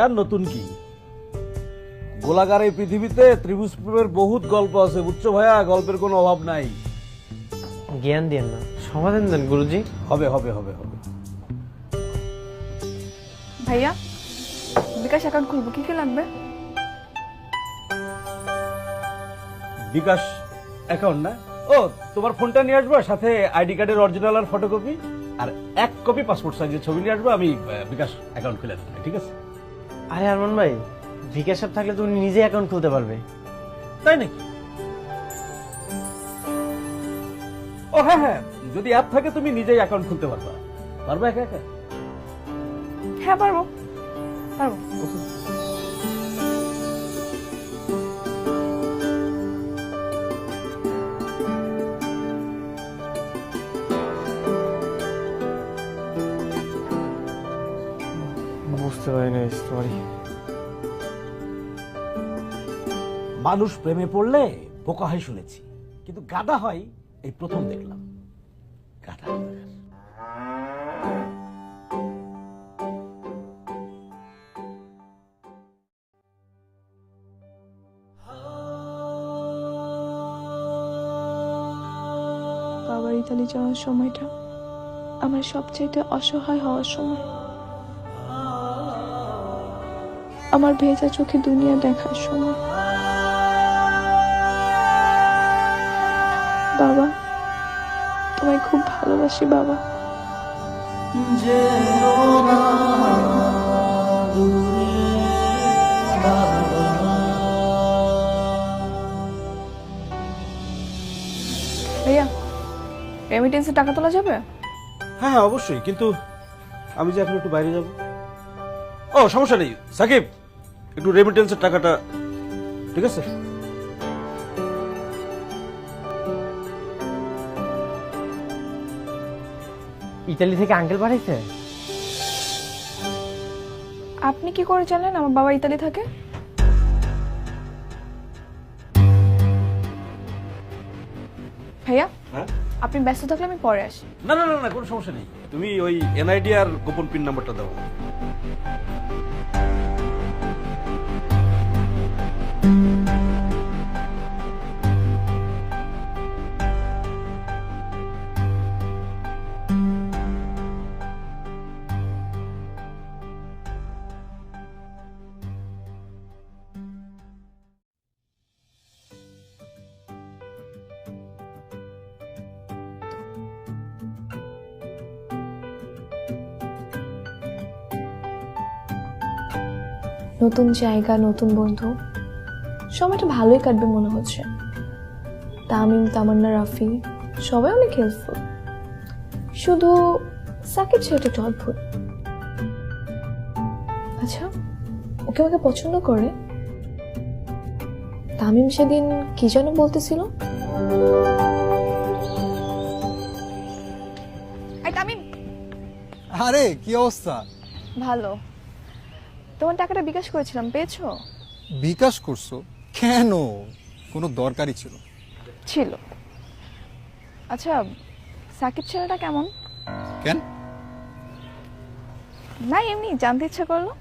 আর নতুন কি, গোলাকার এই পৃথিবীতে ত্রিভুজ প্রেমের বহুত গল্প আছে, বুঝছো ভাইয়া? গল্পের কোনো অভাব নাই। জ্ঞান দেন না, সমাধান দেন গুরুজি। হবে হবে হবে হবে। ভাইয়া, বিকাশ অ্যাকাউন্ট খুলবো, কি কি লাগবে? বিকাশ অ্যাকাউন্ট না? ও, তোমার ফোনটা নিয়ে আসবো, সাথে আইডি কার্ডের অরিজিনাল আর ফটোকপি, আর 1 কপি পাসপোর্ট সাইজের ছবি নিয়ে আসবো। আমি বিকাশ অ্যাকাউন্ট খুলে দেবো, ঠিক আছে? আরে আরমান ভাই, বিকাশ অ্যাপ থাকলে তুমি নিজে অ্যাকাউন্ট খুলতে পারবে। তাই নাকি? ও হ্যাঁ হ্যাঁ, যদি অ্যাপ থাকে তুমি নিজেই অ্যাকাউন্ট খুলতে পারবা। পারবা একা একা? হ্যাঁ পারবো পারবো। বুঝতে পারি না স্টোরি। মানুষ প্রেমে পড়লে বোকা হয় শুনেছি, কিন্তু গাধা হয় এই প্রথম দেখলাম। গাধা। বাবার ইতালি যাওয়ার সময়টা আমার সবচেয়ে অসহায় হওয়ার সময়, আমার ভেজা চোখে দুনিয়া দেখার সময়। বাবা, তোমায় খুব ভালোবাসি বাবা। ভাইয়া, রেমিটেন্সে টাকা তোলা যাবে? হ্যাঁ হ্যাঁ অবশ্যই, কিন্তু আমি যে এখন একটু বাইরে যাব। ও সমস্যা নেই সাকিব, একটু রেমিটেন্সের টাকাটা, ঠিক আছে? ইতালি থেকে আঙ্কেল পাঠাইছে? আপনি কি করে জানলেন আমার বাবা ইতালি থাকে? ভাইয়া, হ্যাঁ, আপনি ব্যস্ত থাকলে আমি পরে আসি। না না না না, কোনো সমস্যা নেই। তুমি ওই এনআইডি আর গোপন পিন নাম্বারটা দাও। নতুন জায়গা, নতুন বন্ধু, সময়টা ভালোই কাটবে মনে হচ্ছে। তামিম, তামান্না, রাফি সবাই অনেক হেল্পফুল, শুধু সাকিব ছেলেটা একটু অদ্ভুত। আচ্ছা, ওকে আমাকে পছন্দ করে? তামিম সেদিন কি যেন বলতেছিল। তামিম, আরে কি অবস্থা? ভালো। তোমার টাকাটা বিকাশ করেছিলাম, পেয়েছো? বিকাশ করছো কেন? কোনো দরকারই ছিল? ছিল। আচ্ছা, সাকিব ছেলেটা কেমন? কেন? না, এমনি জানতে ইচ্ছা করলো।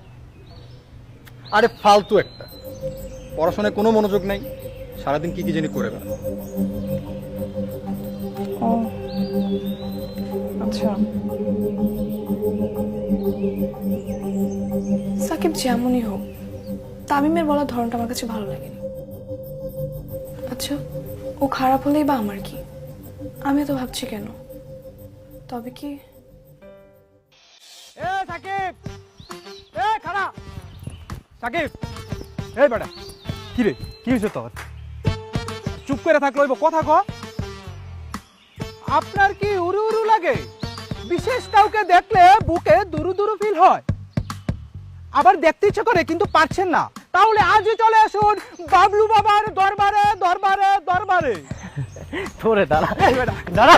আরে ফালতু একটা, পড়াশোনায় কোনো মনোযোগ নাই, সারাদিন কি কি জানি করে বেড়ায়। ও আচ্ছা, সাকিব যেমনই হোক, তামিমের বলার ধরনটা আমার কাছে ভালো লাগেনি। আচ্ছা, ও খারাপ হলেই বা আমার কি? আমি তো ভাবছি কেন। তবে কি সাকিব, খাড়া সাকিব, এই বেটা, কি রে, কি হয়েছে তোর? চুপ করে থাকলো, কথা ক। আপনার কি উড়ু উড়ু লাগে? বিশেষ কাউকে দেখলে বুকে দুরু দুরু ফিল হয়, আবার দেখতে ইচ্ছে করে কিন্তু পারছেন না। তাহলে আজই চলে আসুন বাবলু বাবার দরবারে দরবারে দরবারে। তোরে দাঁড়া দাঁড়া,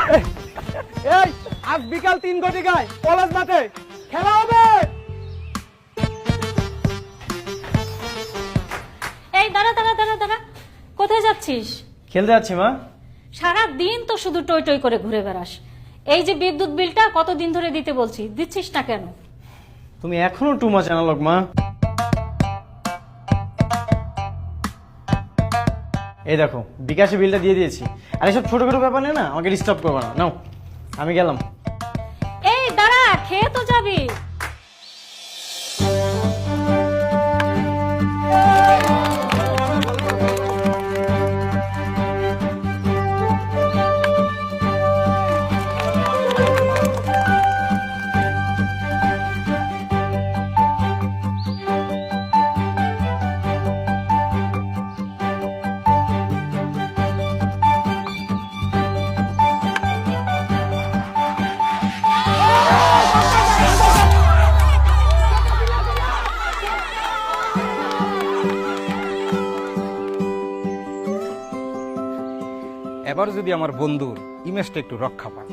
এই আজ বিকাল 3 ঘটিকায় পলাশ মাঠে খেলা হবে। এই দাঁড়া দাঁড়া দাঁড়া দাঁড়া, কোথায় যাচ্ছিস? খেলতে যাচ্ছি মা। সারা দিন তো শুধু টই টই করে ঘুরে বেড়াস, এই যে বিদ্যুৎ বিলটা কতদিন ধরে দিতে বলছি, দিচ্ছিস না কেন? তুমি এখনো টু মাচ অ্যানালগ মা। এই দেখো বিকাশে বিলটা দিয়ে দিয়েছি। আর এসব ছোটখাটো ব্যাপার নিয়ে না আমাকে ডিস্টার্ব করবে না। নাও আমি গেলাম। এই দাঁড়া, খেয়ে তো যাবি। এবার যদি আমার বন্ধুর ইমেজটা একটু রক্ষা পায়।